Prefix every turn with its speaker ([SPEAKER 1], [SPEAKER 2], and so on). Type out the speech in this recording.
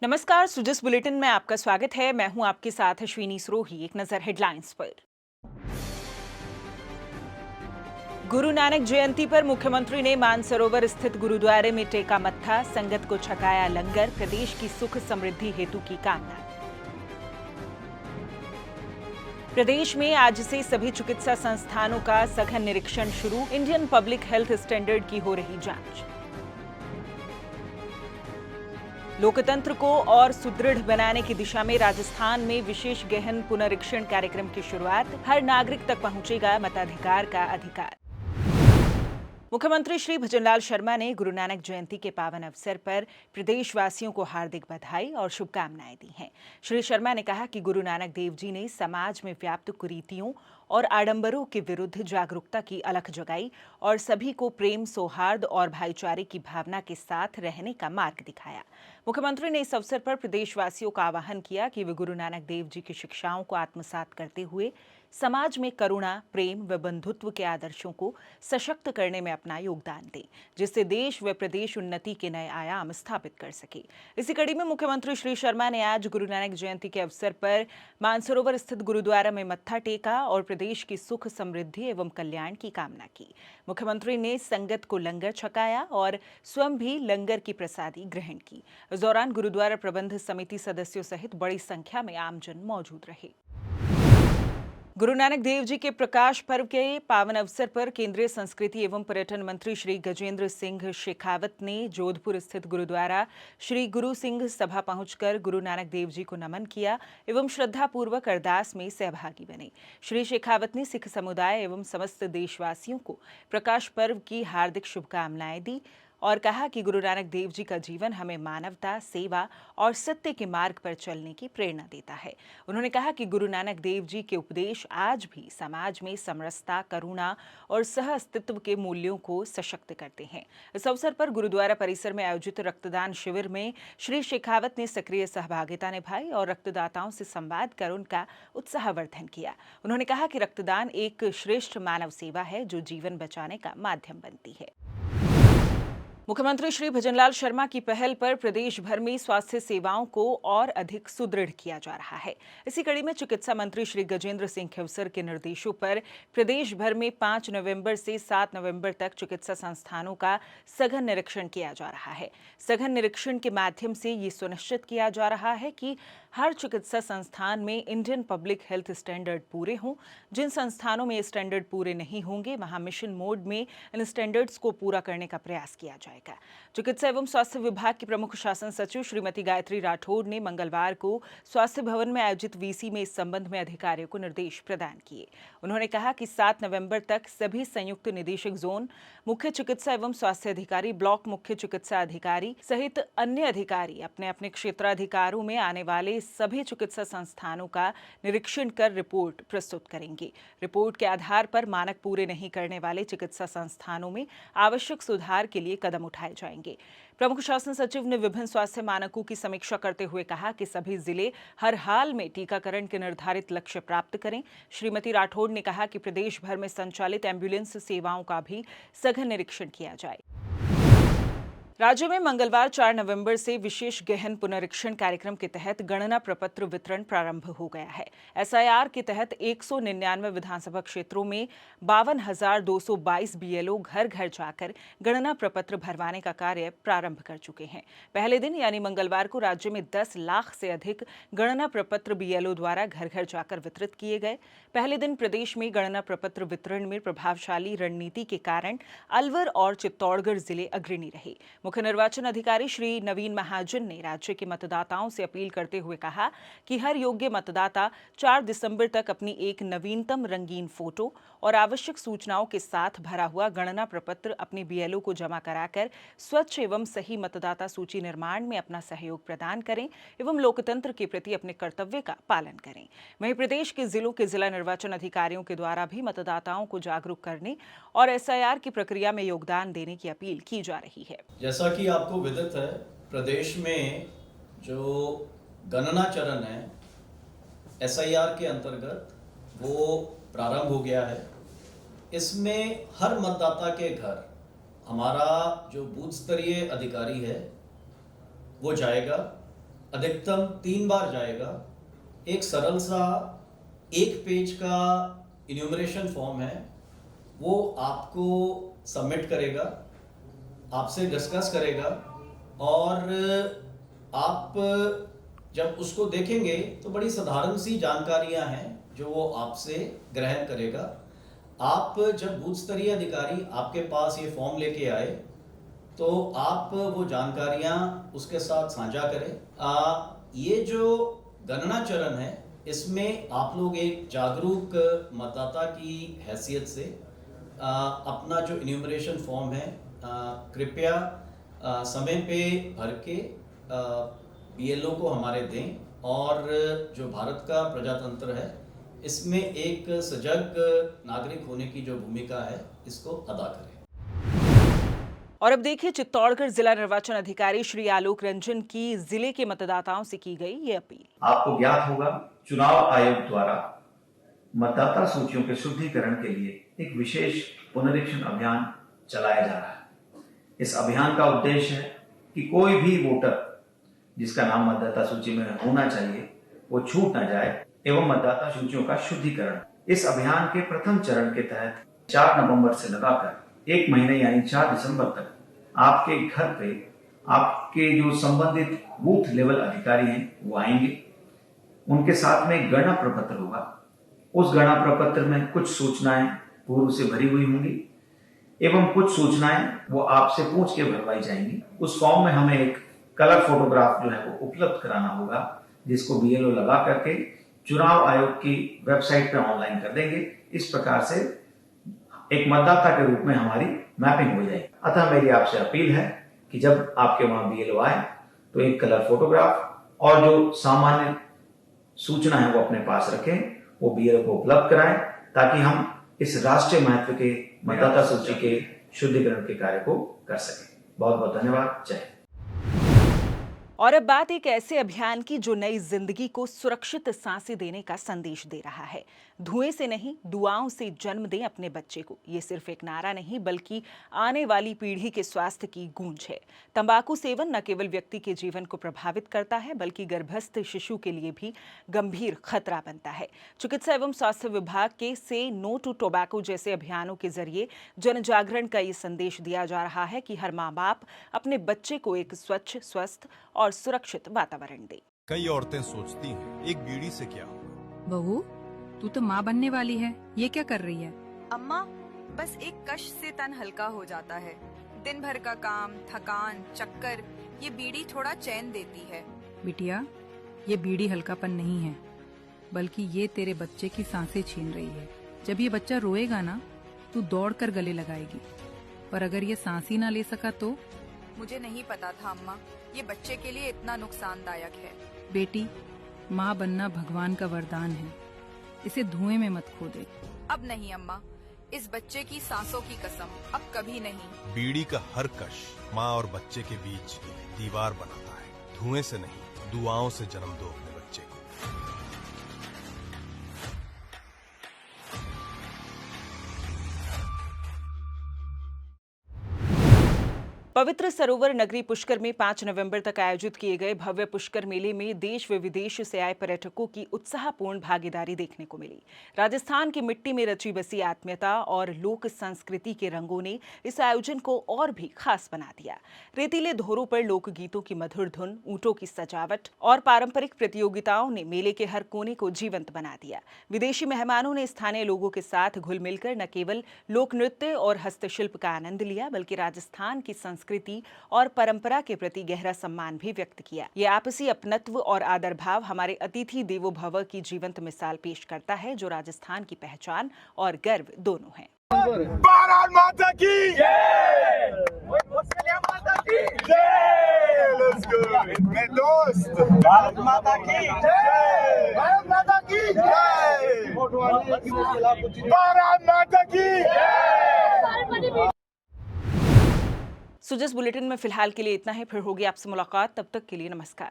[SPEAKER 1] नमस्कार, सुजस बुलेटिन में आपका स्वागत है। मैं हूं आपके साथ अश्विनी सरोही। एक नजर हेडलाइंस पर। गुरु नानक जयंती पर मुख्यमंत्री ने मानसरोवर स्थित गुरुद्वारे में टेका मत्था, संगत को छकाया लंगर, प्रदेश की सुख समृद्धि हेतु की कामना। प्रदेश में आज से सभी चिकित्सा संस्थानों का सघन निरीक्षण शुरू, इंडियन पब्लिक हेल्थ स्टैंडर्ड की हो रही जांच। लोकतंत्र को और सुदृढ़ बनाने की दिशा में राजस्थान में विशेष गहन पुनरीक्षण कार्यक्रम की शुरुआत, हर नागरिक तक पहुंचेगा मताधिकार का अधिकार। मुख्यमंत्री श्री भजनलाल शर्मा ने गुरु नानक जयंती के पावन अवसर पर प्रदेशवासियों को हार्दिक बधाई और शुभकामनाएं दी हैं। श्री शर्मा ने कहा कि गुरु नानक देव जी ने समाज में व्याप्त कुरीतियों और आडंबरों के विरुद्ध जागरूकता की अलख जगाई और सभी को प्रेम, सौहार्द और भाईचारे की भावना के साथ रहने का मार्ग दिखाया। मुख्यमंत्री ने इस अवसर पर प्रदेशवासियों का आह्वान किया कि वे गुरु नानक देव जी की शिक्षाओं को आत्मसात करते हुए समाज में करुणा, प्रेम व बंधुत्व के आदर्शों को सशक्त करने में अपना योगदान दें, जिससे देश व प्रदेश उन्नति के नए आयाम स्थापित कर सके। इसी कड़ी में मुख्यमंत्री श्री शर्मा ने आज गुरु नानक जयंती के अवसर पर मानसरोवर स्थित गुरुद्वारा में मत्था टेका और प्रदेश की सुख समृद्धि एवं कल्याण की कामना की। मुख्यमंत्री ने संगत को लंगर छकाया और स्वयं भी लंगर की प्रसादी ग्रहण की। इस दौरान गुरुद्वारा प्रबंध समिति सदस्यों सहित बड़ी संख्या में आमजन मौजूद रहे। गुरु नानक देव जी के प्रकाश पर्व के पावन अवसर पर केंद्रीय संस्कृति एवं पर्यटन मंत्री श्री गजेंद्र सिंह शेखावत ने जोधपुर स्थित गुरुद्वारा श्री गुरु सिंह सभा पहुंचकर गुरु नानक देव जी को नमन किया एवं श्रद्धापूर्वक अरदास में सहभागी बने। श्री शेखावत ने सिख समुदाय एवं समस्त देशवासियों को प्रकाश पर्व की हार्दिक शुभकामनाएं दी और कहा कि गुरु नानक देव जी का जीवन हमें मानवता, सेवा और सत्य के मार्ग पर चलने की प्रेरणा देता है। उन्होंने कहा कि गुरु नानक देव जी के उपदेश आज भी समाज में समरसता, करुणा और सह अस्तित्व के मूल्यों को सशक्त करते हैं। इस अवसर पर गुरुद्वारा परिसर में आयोजित रक्तदान शिविर में श्री शेखावत ने सक्रिय सहभागिता निभाई और रक्तदाताओं से संवाद कर उनका उत्साहवर्धन किया। उन्होंने कहा कि रक्तदान एक श्रेष्ठ मानव सेवा है जो जीवन बचाने का माध्यम बनती है। मुख्यमंत्री श्री भजनलाल शर्मा की पहल पर प्रदेश भर में स्वास्थ्य सेवाओं को और अधिक सुदृढ़ किया जा रहा है। इसी कड़ी में चिकित्सा मंत्री श्री गजेंद्र सिंह खेवसर के निर्देशों पर प्रदेश भर में 5 नवंबर से 7 नवंबर तक चिकित्सा संस्थानों का सघन निरीक्षण किया जा रहा है। सघन निरीक्षण के माध्यम से ये सुनिश्चित किया जा रहा है कि हर चिकित्सा संस्थान में इंडियन पब्लिक हेल्थ स्टैंडर्ड पूरे हों। जिन संस्थानों में स्टैंडर्ड पूरे नहीं होंगे वहां मिशन मोड में इन स्टैंडर्ड्स को पूरा करने का प्रयास किया जाए। चिकित्सा एवं स्वास्थ्य विभाग की प्रमुख शासन सचिव श्रीमती गायत्री राठौड़ ने मंगलवार को स्वास्थ्य भवन में आयोजित वीसी में इस संबंध में अधिकारियों को निर्देश प्रदान किए। उन्होंने कहा कि 7 नवंबर तक सभी संयुक्त निदेशक जोन, मुख्य चिकित्सा एवं स्वास्थ्य अधिकारी, ब्लॉक मुख्य चिकित्सा अधिकारी सहित अन्य अधिकारी अपने अपने क्षेत्राधिकारों में आने वाले सभी चिकित्सा संस्थानों का निरीक्षण कर रिपोर्ट प्रस्तुत करेंगे। रिपोर्ट के आधार पर मानक पूरे नहीं करने वाले चिकित्सा संस्थानों में आवश्यक सुधार के लिए कदम उठाए जाएंगे। प्रमुख शासन सचिव ने विभिन्न स्वास्थ्य मानकों की समीक्षा करते हुए कहा कि सभी जिले हर हाल में टीकाकरण के निर्धारित लक्ष्य प्राप्त करें। श्रीमती राठौड़ ने कहा कि प्रदेश भर में संचालित एम्बुलेंस सेवाओं का भी सघन निरीक्षण किया जाए। राज्य में मंगलवार 4 नवंबर से विशेष गहन पुनरीक्षण कार्यक्रम के तहत गणना प्रपत्र वितरण प्रारंभ हो गया है। एसआईआर के तहत 199 विधानसभा क्षेत्रों में 52,222 बीएलओ घर घर जाकर गणना प्रपत्र भरवाने का कार्य प्रारंभ कर चुके हैं। पहले दिन यानी मंगलवार को राज्य में 10 लाख से अधिक गणना प्रपत्र बीएलओ द्वारा घर घर जाकर वितरित किए गए। पहले दिन प्रदेश में गणना प्रपत्र वितरण में प्रभावशाली रणनीति के कारण अलवर और चित्तौड़गढ़ जिले अग्रणी रहे। मुख्य निर्वाचन अधिकारी श्री नवीन महाजन ने राज्य के मतदाताओं से अपील करते हुए कहा कि हर योग्य मतदाता 4 दिसंबर तक अपनी एक नवीनतम रंगीन फोटो और आवश्यक सूचनाओं के साथ भरा हुआ गणना प्रपत्र अपने बीएलओ को जमा कराकर स्वच्छ एवं सही मतदाता सूची निर्माण में अपना सहयोग प्रदान करें एवं लोकतंत्र के प्रति अपने कर्तव्य का पालन करें। वहीं प्रदेश के जिलों के जिला निर्वाचन अधिकारियों के द्वारा भी मतदाताओं को जागरूक करने और एसआईआर की प्रक्रिया में योगदान देने की अपील की जा रही है।
[SPEAKER 2] जैसा कि आपको विदित है, प्रदेश में जो गणना चरण है एसआईआर के अंतर्गत वो प्रारंभ हो गया है। इसमें हर मतदाता के घर हमारा जो बूथ स्तरीय अधिकारी है वो जाएगा। अधिकतम 3 बार जाएगा। एक सरल सा 1 पेज का इन्यूमरेशन फॉर्म है, वो आपको सबमिट करेगा, आपसे डिस्कस करेगा और आप जब उसको देखेंगे तो बड़ी साधारण सी जानकारियां हैं जो वो आपसे ग्रहण करेगा। आप जब बूथ स्तरीय अधिकारी आपके पास ये फॉर्म लेके आए तो आप वो जानकारियां उसके साथ साझा करें। ये जो गणना चरण है इसमें आप लोग एक जागरूक मतदाता की हैसियत से अपना जो इन्यूमरेशन फॉर्म है कृपया समय पे भर के बीएलओ को हमारे दें और जो भारत का प्रजातंत्र है इसमें एक सजग नागरिक होने की जो भूमिका है इसको अदा करें।
[SPEAKER 1] और अब देखिए चित्तौड़गढ़ जिला निर्वाचन अधिकारी श्री आलोक रंजन की जिले के मतदाताओं से की गई ये अपील।
[SPEAKER 3] आपको ज्ञात होगा, चुनाव आयोग द्वारा मतदाता सूचियों के शुद्धिकरण के लिए एक विशेष पुनरीक्षण अभियान चलाया जा रहा है। इस अभियान का उद्देश्य है कि कोई भी वोटर जिसका नाम मतदाता सूची में होना चाहिए वो छूट न जाए एवं मतदाता सूचियों का शुद्धिकरण। इस अभियान के प्रथम चरण के तहत 4 नवंबर से लगाकर 1 महीने यानी 4 दिसंबर तक आपके घर पे आपके जो संबंधित बूथ लेवल अधिकारी हैं वो आएंगे। उनके साथ में गणना प्रपत्र होगा। उस गणना प्रपत्र में कुछ सूचनाएं पूर्व से भरी हुई होंगी एवं कुछ सूचनाएं वो आपसे पूछ के भरवाई जाएंगी। उस फॉर्म में हमें एक कलर फोटोग्राफ जो है वो उपलब्ध कराना होगा, जिसको बीएलओ लगा करके चुनाव आयोग की वेबसाइट पे ऑनलाइन कर देंगे। इस प्रकार से एक मतदाता के रूप में हमारी मैपिंग हो जाएगी। अतः मेरी आपसे अपील है कि जब आपके वहां बीएलओ आए तो एक कलर फोटोग्राफ और जो सामान्य सूचना है वो अपने पास रखें, वो बीएलओ को उपलब्ध कराएं ताकि हम इस राष्ट्रीय महत्व के मतदाता सूची के शुद्धिकरण के कार्य को कर सकें। बहुत बहुत धन्यवाद। जय हिंद।
[SPEAKER 1] और अब बात एक ऐसे अभियान की जो नई जिंदगी को सुरक्षित सांसें देने का संदेश दे रहा है। धुएं से नहीं, दुआओं से जन्म दें अपने बच्चे को। ये सिर्फ एक नारा नहीं बल्कि आने वाली पीढ़ी के स्वास्थ्य की गूंज है। तंबाकू सेवन न केवल व्यक्ति के जीवन को प्रभावित करता है बल्कि गर्भस्थ शिशु के लिए भी गंभीर खतरा बनता है। चिकित्सा एवं स्वास्थ्य विभाग के से नो टू टोबैको जैसे अभियानों के जरिए जन जागरण का ये संदेश दिया जा रहा है कि हर माँ बाप अपने बच्चे को एक स्वच्छ, स्वस्थ और सुरक्षित वातावरण दे।
[SPEAKER 4] कई औरतें सोचती हैं एक बीड़ी से क्या होगा।
[SPEAKER 5] बहू, तू तो माँ बनने वाली है, ये क्या कर रही है?
[SPEAKER 6] अम्मा, बस एक कश से तन हल्का हो जाता है। दिन भर का काम, थकान, चक्कर, ये बीड़ी थोड़ा चैन देती है।
[SPEAKER 5] बिटिया, ये बीड़ी हल्कापन नहीं है, बल्कि ये तेरे बच्चे की सांसें छीन रही है। जब ये बच्चा रोएगा ना, तू दौड़कर गले लगाएगी, और अगर ये सांस ही ना ले सका तो?
[SPEAKER 6] मुझे नहीं पता था अम्मा, ये बच्चे के लिए इतना नुकसानदायक है।
[SPEAKER 5] बेटी, माँ बनना भगवान का वरदान है, इसे धुएं में मत खो दे।
[SPEAKER 6] अब नहीं अम्मा, इस बच्चे की सांसों की कसम, अब कभी नहीं।
[SPEAKER 4] बीड़ी का हर कश माँ और बच्चे के बीच दीवार बनाता है। धुएं से नहीं, दुआओं से जन्म दो अपने बच्चे को।
[SPEAKER 1] पवित्र सरोवर नगरी पुष्कर में 5 नवंबर तक आयोजित किए गए भव्य पुष्कर मेले में देश व विदेश से आए पर्यटकों की उत्साहपूर्ण भागीदारी देखने को मिली। राजस्थान की मिट्टी में रची बसी आत्मीयता और लोक संस्कृति के रंगों ने इस आयोजन को और भी खास बना दिया। रेतीले धोरों पर लोकगीतों की मधुर धुन, ऊंटों की सजावट और पारंपरिक प्रतियोगिताओं ने मेले के हर कोने को जीवंत बना दिया। विदेशी मेहमानों ने स्थानीय लोगों के साथ घुल मिलकर न केवल लोक नृत्य और हस्तशिल्प का आनंद लिया बल्कि राजस्थान की संस्कृति और परंपरा के प्रति गहरा सम्मान भी व्यक्त किया। ये आपसी अपनत्व और आदर भाव हमारे अतिथि देवो भव की जीवंत मिसाल पेश करता है, जो राजस्थान की पहचान और गर्व दोनों है।
[SPEAKER 7] भारत माता की जय, माता की जय, लेट्स गो मेरे दोस्त। भारत माता की जय, भारत माता की जय, भारत माता की जय।
[SPEAKER 1] सुजस बुलेटिन में फिलहाल के लिए इतना ही। फिर होगी आपसे मुलाकात, तब तक के लिए नमस्कार।